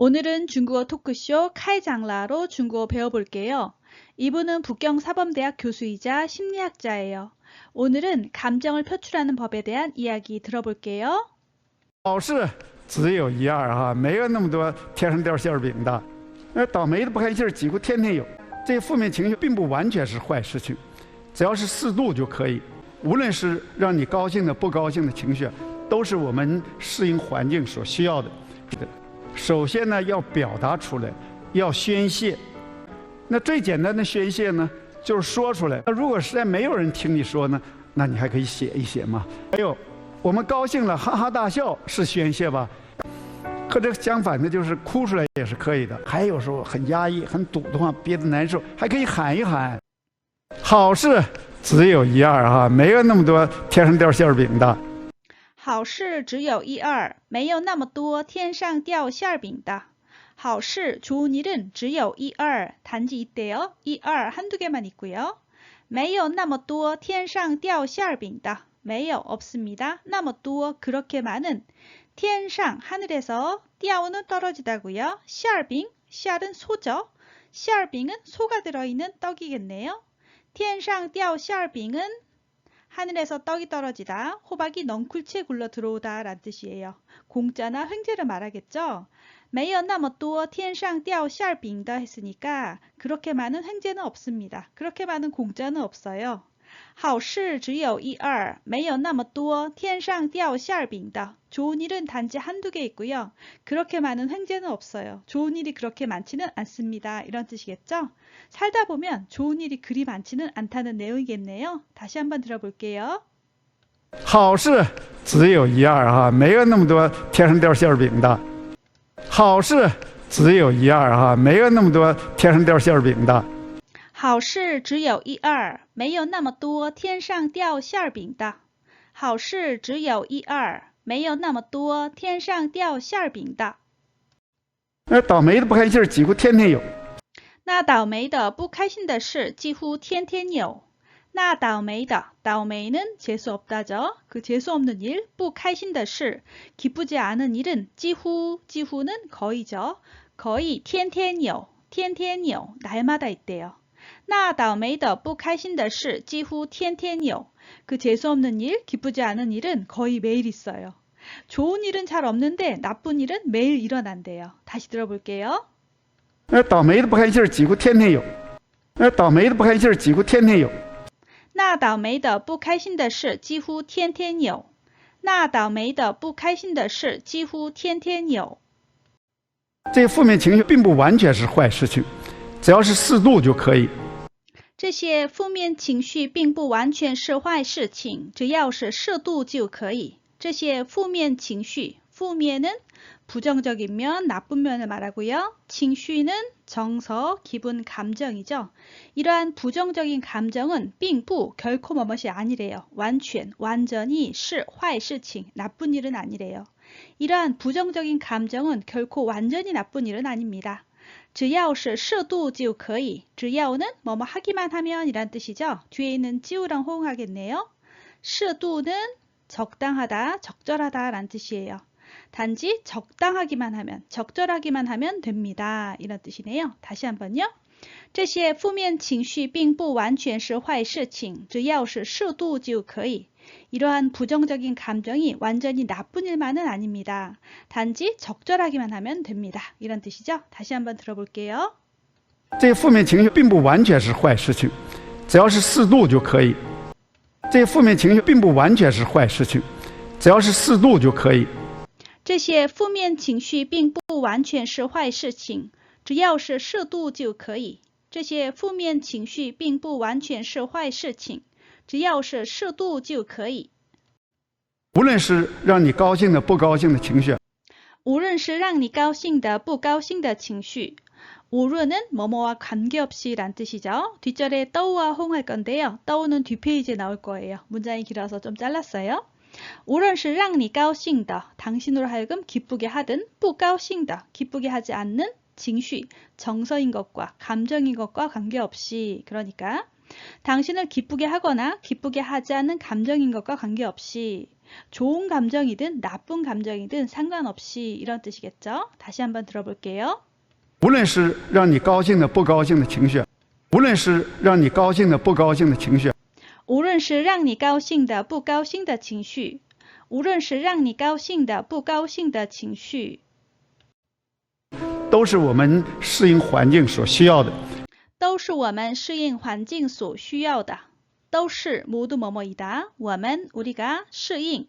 오늘은 중국어 토크쇼 카이장라로 중국어 배워볼게요. 이분은 북경사범대학 교수이자 심리학자예요. 오늘은 감정을 표출하는 법에 대한 이야기 들어볼게요. 好事只有一二哈，没有那么多天上掉馅儿饼的。倒霉的不开心儿几乎天天有，这个负面情绪并不完全是坏事情，只要是适度就可以。无论是让你高兴的、不高兴的情绪，都是我们适应环境所需要的。首先呢，要表达出来，要宣泄。那最简单的宣泄呢，就是说出来。那如果实在没有人听你说呢，那你还可以写一写嘛。还有，我们高兴了哈哈大笑是宣泄吧？和这个相反的，就是哭出来也是可以的。还有时候很压抑、很堵得慌、憋得难受，还可以喊一喊。好事只有一二哈，没有那么多天上掉馅儿饼的。好事只有一二，没有那么多天上掉馅儿饼的。好事, 좋은 일은 只有一二, 단지 있대요. 이二, 한두 개만 있고요. 没有那么多天上掉馅儿饼的. 没有, 없습니다. 那么多, 그렇게 많은. 天上, 하늘에서. 掉는 떨어지다고요. 馅饼, 馅은 소죠. 馅饼은 소가 들어있는 떡이겠네요. 天上掉馅饼은 하늘에서 떡이 떨어지다, 호박이 넝쿨치에 굴러 들어오다 라는 뜻이에요. 공짜나 횡재를 말하겠죠. 没有那么多天上掉馅饼的 했으니까 그렇게 많은 횡재는 없습니다. 그렇게 많은 공짜는 없어요. 好事只有一二, 没有那么多天上掉馅饼的. 좋은 일은 단지 한두 개 있고요. 그렇게 많은 횡재는 없어요. 좋은 일이 그렇게 많지는 않습니다. 이런 뜻이겠죠? 살다 보면 좋은 일이 그리 많지는 않다는 내용이겠네요. 다시 한번 들어볼게요. 好事只有一二哈，没有那么多天上掉馅儿饼的。好事只有一二哈，没有那么多天上掉馅儿饼的。好事只有一二，没有那么多天上掉馅饼的。好事只有一二，没有那么多天上掉馅饼的。倒霉的不开心儿几乎天天有。那倒霉的不开心的事几乎天天有。那倒霉的,倒霉는 재수없다죠. 그 재수없는 일, 不开心的事, 기쁘지 않은 일은 几乎는 거의죠. 거의 天天有, 天天有, 날마다 있대요. 那倒霉的不开心的事几乎天天有. 그 재수없는 일, 기쁘지 않은 일은 거의 매일 있어요. 좋은 일은 잘 없는데 나쁜 일은 매일 일어난대요. 다시 들어볼게요. 倒霉的不开心儿几乎天天有。倒霉的不开心儿几乎天天有。那倒霉的不开心的事几乎天天有。那倒霉的不开心的事几乎天天有。这负面情绪并不完全是坏事情，只要是适度就可以。这些负面情绪并不完全是坏事情，只要是适度就可以。这些负面情绪,负面은 부정적인 면, 나쁜 면을 말하고요.情绪는 정서, 기분, 감정이죠. 이러한 부정적인 감정은 并不, 결코 뭐뭇이 아니래요. 완전히 是坏事情, 나쁜 일은 아니래요. 이러한 부정적인 감정은 결코 완전히 나쁜 일은 아닙니다. 只要是适度就可以. 只要는 뭐뭐 하기만 하면 이란 뜻이죠. 뒤에 있는 只有랑 호응하겠네요. 适度는 적당하다, 적절하다 라는 뜻이에요. 단지 적당하기만 하면, 적절하기만 하면 됩니다. 이런 뜻이네요. 다시 한번요. 这些负面情绪并不完全是坏事情，只要是适度就可以. 이러한 부정적인 감정이 완전히 나쁜 일만은 아닙니다. 단지 적절하기만 하면 됩니다. 이런 뜻이죠. 다시 한번 들어볼게요. 这负面情绪并不完全是坏事情，只要是适度就可以。这负面情绪并不完全是坏事情，只要是适度就可以。这些负面情绪并不完全是坏事情，只要是适度就可以。这些负面情绪并不完全是坏事情，只要是适度就可以。无论是让你高兴的、不高兴的情绪，无论是让你高兴的、不高兴的情绪，우르는 뭐뭐와 관계없이 란 뜻이죠. 뒷절에 떠우와 호응할 건데요. 떠우는 뒷페이지에 나올 거예요. 문장이 길어서 좀 잘랐어요. 无论是让你高兴的, 당신으로 하여금 기쁘게 하든, 不高兴的, 기쁘게 하지 않는, 情绪, 정서인 것과 감정인 것과 관계없이, 그러니까 당신을 기쁘게 하거나 기쁘게 하지 않는 감정인 것과 관계없이 좋은 감정이든 나쁜 감정이든 상관없이 이런 뜻이겠죠? 다시 한번 들어볼게요. 无论是让你高兴的、不高兴的情绪，无论是让你高兴的、不高兴的情绪，无论是让你高兴的、不高兴的情绪，无论是让你高兴的、不高兴的情绪，都是我们适应环境所需要的。都是我们适应环境所需要的。都是모두 뭐뭐이다. 我们 우리가适应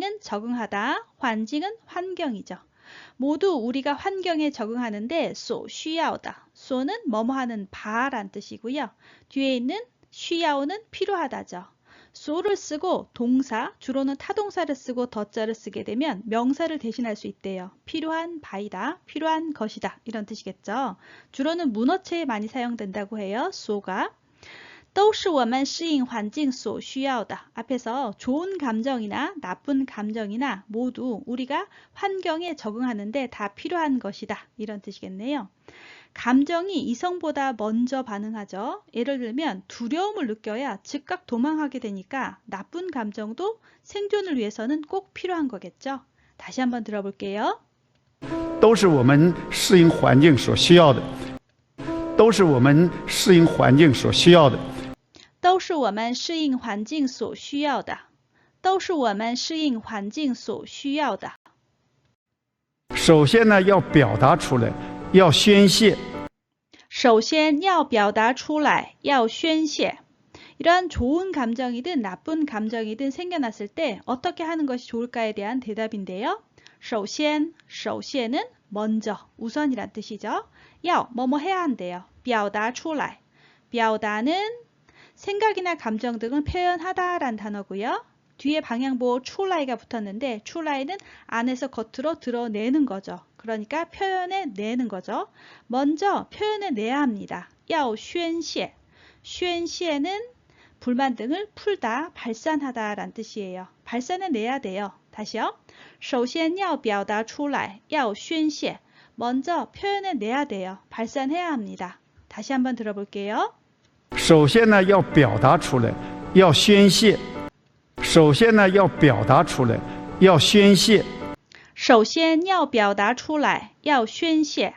은 적응하다. 환경은 환경이죠. 모두 우리가 환경에 적응하는데 소需要的. 소는 뭐뭐하는 바란 뜻이고요. 뒤에 있는需要는 필요하다죠. 소를 쓰고 동사, 주로는 타동사를 쓰고 더자를 쓰게 되면 명사를 대신할 수 있대요. 필요한 바이다, 필요한 것이다 이런 뜻이겠죠. 주로는 문어체에 많이 사용된다고 해요. 소가. 都是我们适应环境所需要的. 앞에서 좋은 감정이나 나쁜 감정이나 모두 우리가 환경에 적응하는데 다 필요한 것이다. 이런 뜻이겠네요. 감정이 이성보다 먼저 반응하죠. 예를 들면 두려움을 느껴야 즉각 도망하게 되니까 나쁜 감정도 생존을 위해서는 꼭 필요한 거겠죠. 다시 한번 들어볼게요. 都是我们适应环境所需要的，都是我们适应环境所需要的。都是我们适应环境所需要的。都是我们适应环境所需要的。首先呢，要表达出来，要宣泄。首先要表达出来，要宣泄。 이러한 좋은 감정이든 나쁜 감정이든 생겨났을 때 어떻게 하는 것이 좋을까에 대한 대답인데요. 首先, 首先은 먼저, 우선이란 뜻이죠. 要, 뭐뭐 해야 한대요. 表达出来. 表达는 생각이나 감정 등을 표현하다 란 단어고요. 뒤에 방향보 출라이가 붙었는데 출라이는 안에서 겉으로 드러내는 거죠. 그러니까 표현해내는 거죠. 먼저 표현해내야 합니다. 要宣泄. 宣泄는 불만 등을 풀다, 발산하다 란 뜻이에요. 발산해내야 돼요. 다시요. 首先要表达出来,要宣泄. 먼저 표현해내야 돼요. 발산해야 합니다. 다시 한번 들어볼게요. 首先呢，要表达出来，要宣泄。首先呢，要表达出来，要宣泄。首先要表达出来，要宣泄。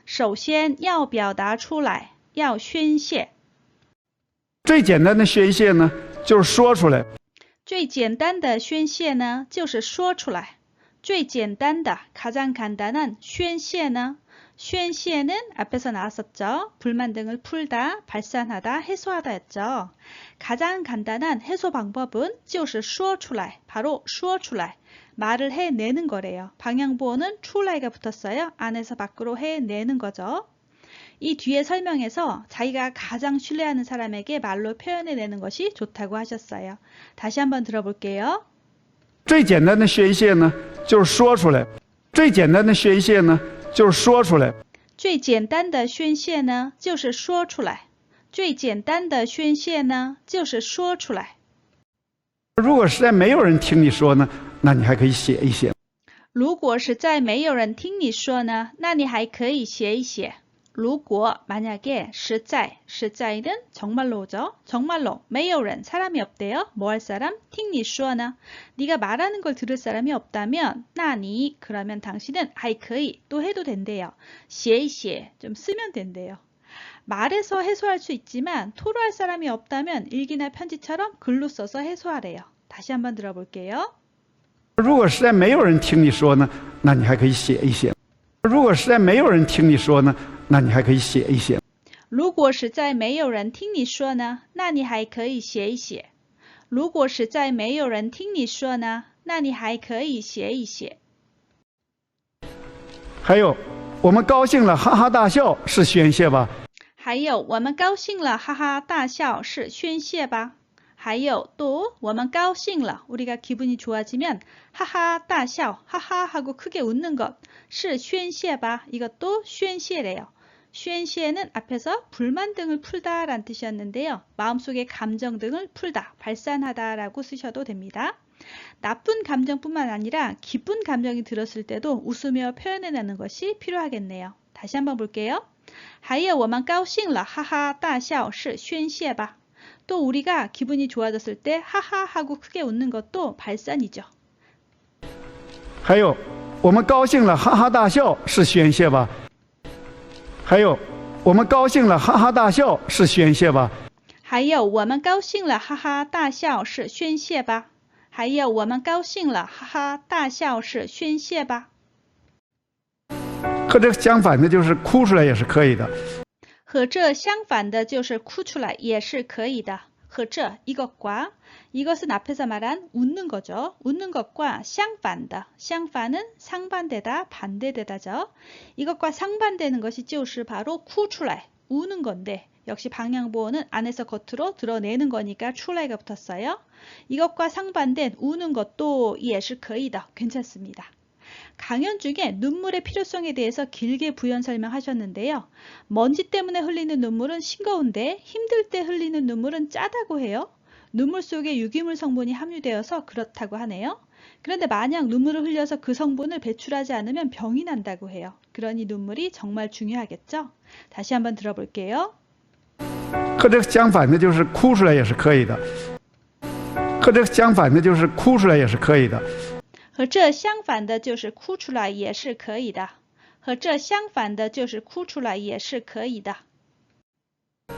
首先要表达出来，要宣泄。最简单的宣泄呢，就是说出来。最简单的宣泄呢，就是说出来。最简单的가장 간단한宣泄呢，宣泄는 앞에서 나왔었죠. 불만 등을 풀다, 발산하다, 해소하다였죠. 가장 간단한 해소 방법은 就是说出来, 바로 说出来. 말을 해내는 거래요. 방향보호는 출라이가 붙었어요. 안에서 밖으로 해내는 거죠. 이 뒤에 설명에서 자기가 가장 신뢰하는 사람에게 말로 표현해내는 것이 좋다고 하셨어요. 다시 한번 들어볼게요. 最简单的宣泄呢，就是说出来。最简单的宣泄呢，就是说出来。最简单的宣泄呢，就是说出来。最简单的宣泄呢，就是说出来。如果实在没有人听你说呢，那你还可以写一写。如果实在没有人听你说呢，那你还可以写一写。如果만약에实在,实在는 정말로죠. 정말로 没有人, 사람이 없대요. 뭐 할 사람? 听你说呢? 네가 말하는 걸 들을 사람이 없다면 那你 그러면 당신은 还可以 또 해도 된대요. 写一写, 좀 쓰면 된대요. 말해서 해소할 수 있지만 토로할 사람이 없다면 일기나 편지처럼 글로 써서 해소하래요. 다시 한번 들어볼게요. 如果实在没有人听你说呢，那你还可以写一写。如果实在没有人听你说呢，那你还可以写一写。如果实在没有人听你说呢，那你还可以写一写。如果实在没有人听你说呢，那你还可以写一写。还有，我们高兴了，哈哈大笑是宣泄吧？还有，我们高兴了，哈哈大笑是宣泄吧？还有또我们高兴了, 우리가 기분이 좋아지면 하하大笑, 하하 하고 크게 웃는 것, 是宣泄吧? 이것도 宣泄래요. 宣泄는 앞에서 불만 등을 풀다 란 뜻이었는데요. 마음속의 감정 등을 풀다, 발산하다 라고 쓰셔도 됩니다. 나쁜 감정뿐만 아니라 기쁜 감정이 들었을 때도 웃으며 표현해내는 것이 필요하겠네요. 다시 한번 볼게요. 还有我们高兴了，哈哈大笑是宣泄吧。또 우리가 기분이 좋아졌을 때 하하 하고 크게 웃는 것도 발산이죠. 还有我们高兴了，哈哈大笑是宣泄吧。还有我们高兴了，哈哈大笑是宣泄吧。还有我们高兴了，哈哈大笑是宣泄吧。还有我们高兴了，哈哈大笑是宣泄吧。和这个相反的就是哭出来也是可以的。和这相反的就是哭出来也是可以的。和这 이것은 앞에서 말한 웃는 거죠. 웃는 것과 相反的 相反은 상반되다, 반대되다죠. 이것과 상반되는 것이 就是 바로 哭出来 우는 건데 역시 방향보호는 안에서 겉으로 드러내는 거니까 出来가 붙었어요. 이것과 상반된 우는 것도 也是可以的 괜찮습니다. 강연 중에 눈물의 필요성에 대해서 길게 부연 설명하셨는데요. 먼지 때문에 흘리는 눈물은 싱거운데 힘들 때 흘리는 눈물은 짜다고 해요. 눈물 속에 유기물 성분이 함유되어서 그렇다고 하네요. 그런데 만약 눈물을 흘려서 그 성분을 배출하지 않으면 병이 난다고 해요. 그러니 눈물이 정말 중요하겠죠? 다시 한번 들어볼게요. 和这个相反的就是哭出来也是可以的。和这个相反的就是哭出来也是可以的。和这相反的就是哭出来也是可以的。和这相反的就是哭出来也是可以的。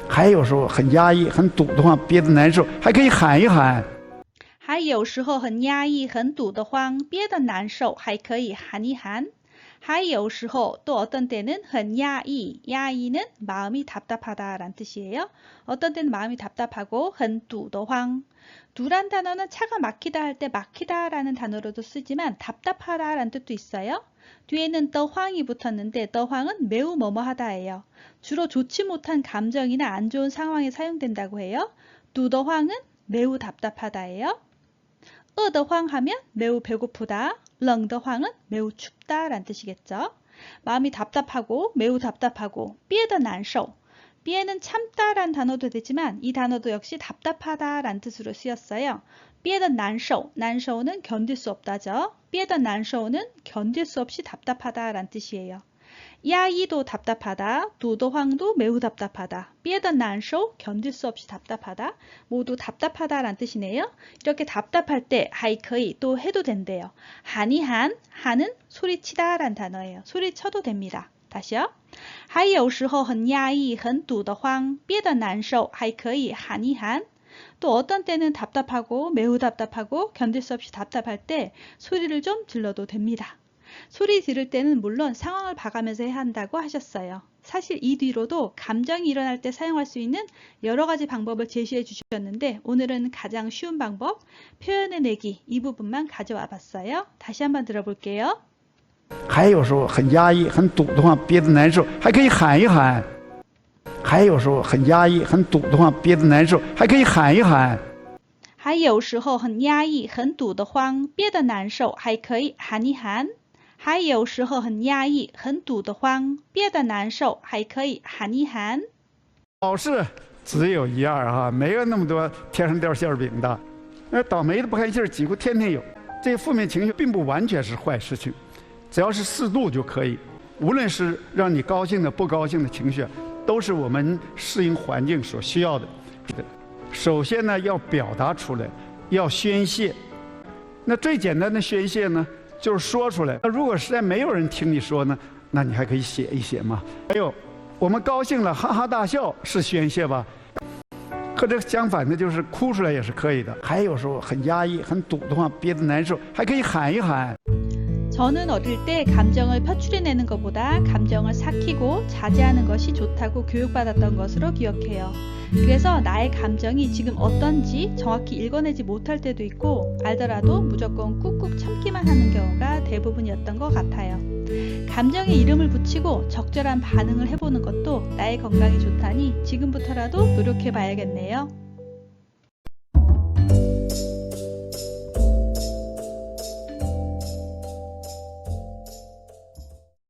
还有时候很压抑、很堵的慌、憋得难受，还可以喊一喊。还有时候很压抑、很堵得慌、憋得难受，还可以喊一喊。还有时候또 어떤 때는 很压抑, 야이는 마음이 답답하다라는 뜻이에요. 어떤 때는 마음이 답답하고 很堵得慌. 두란 단어는 차가 막히다 할 때 막히다라는 단어로도 쓰지만 답답하다라는 뜻도 있어요. 뒤에는 더황이 붙었는데 더황은 매우 뭐뭐하다예요. 주로 좋지 못한 감정이나 안 좋은 상황에 사용된다고 해요. 두더황은 매우 답답하다예요. 더황 하면 매우 배고프다, 렁더황은 매우 춥다라는 뜻이겠죠. 마음이 답답하고 매우 답답하고, 삐에더 난쇼. 삐에는 참다라는 단어도 되지만 이 단어도 역시 답답하다라는 뜻으로 쓰였어요. 삐에더 난쇼, 난쇼는 견딜 수 없다죠. 삐에더 난쇼는 견딜 수 없이 답답하다라는 뜻이에요. 야이도 답답하다, 두더황도 매우 답답하다, 삐에더 난쇼, 견딜 수 없이 답답하다, 모두 답답하다라는 뜻이네요. 이렇게 답답할 때 하이커이 또 해도 된대요. 한이한, 한은 소리치다라는 단어예요. 소리쳐도 됩니다. 다시요. 还有时候很压抑、很堵得慌、憋得难受，还可以喊一喊。 또 어떤 때는 답답하고 매우 답답하고 견딜 수 없이 답답할 때 소리를 좀 질러도 됩니다. 소리 지를 때는 물론 상황을 봐가면서 해야 한다고 하셨어요. 사실 이 뒤로도 감정이 일어날 때 사용할 수 있는 여러 가지 방법을 제시해 주셨는데 오늘은 가장 쉬운 방법, 표현해내기 이 부분만 가져와 봤어요. 다시 한번 들어볼게요. 还有时候很压抑、很堵得慌、憋得难受，还可以喊一喊。还有时候很压抑、很堵得慌、憋得难受，还可以喊一喊。还有时候很压抑、很堵得慌、憋得难受，还可以喊一喊。还有时候很压抑、很堵得慌、憋得难受，还可以喊一喊。好事只有一二哈，没有那么多天上掉馅饼的。倒霉的不开心几乎天天有。这些负面情绪并不完全是坏事情，只要是适度就可以。无论是让你高兴的、不高兴的情绪，都是我们适应环境所需要的。首先呢，要表达出来，要宣泄。那最简单的宣泄呢，就是说出来。那如果实在没有人听你说呢，那你还可以写一写嘛。还有，我们高兴了，哈哈大笑是宣泄吧？和这个相反的就是哭出来也是可以的。还有时候很压抑、很堵得慌、憋得难受，还可以喊一喊。 저는 어릴 때 감정을 표출해내는 것보다 감정을 삭히고 자제하는 것이 좋다고 교육받았던 것으로 기억해요. 그래서 나의 감정이 지금 어떤지 정확히 읽어내지 못할 때도 있고 알더라도 무조건 꾹꾹 참기만 하는 경우가 대부분이었던 것 같아요. 감정에 이름을 붙이고 적절한 반응을 해보는 것도 나의 건강에 좋다니 지금부터라도 노력해봐야겠네요.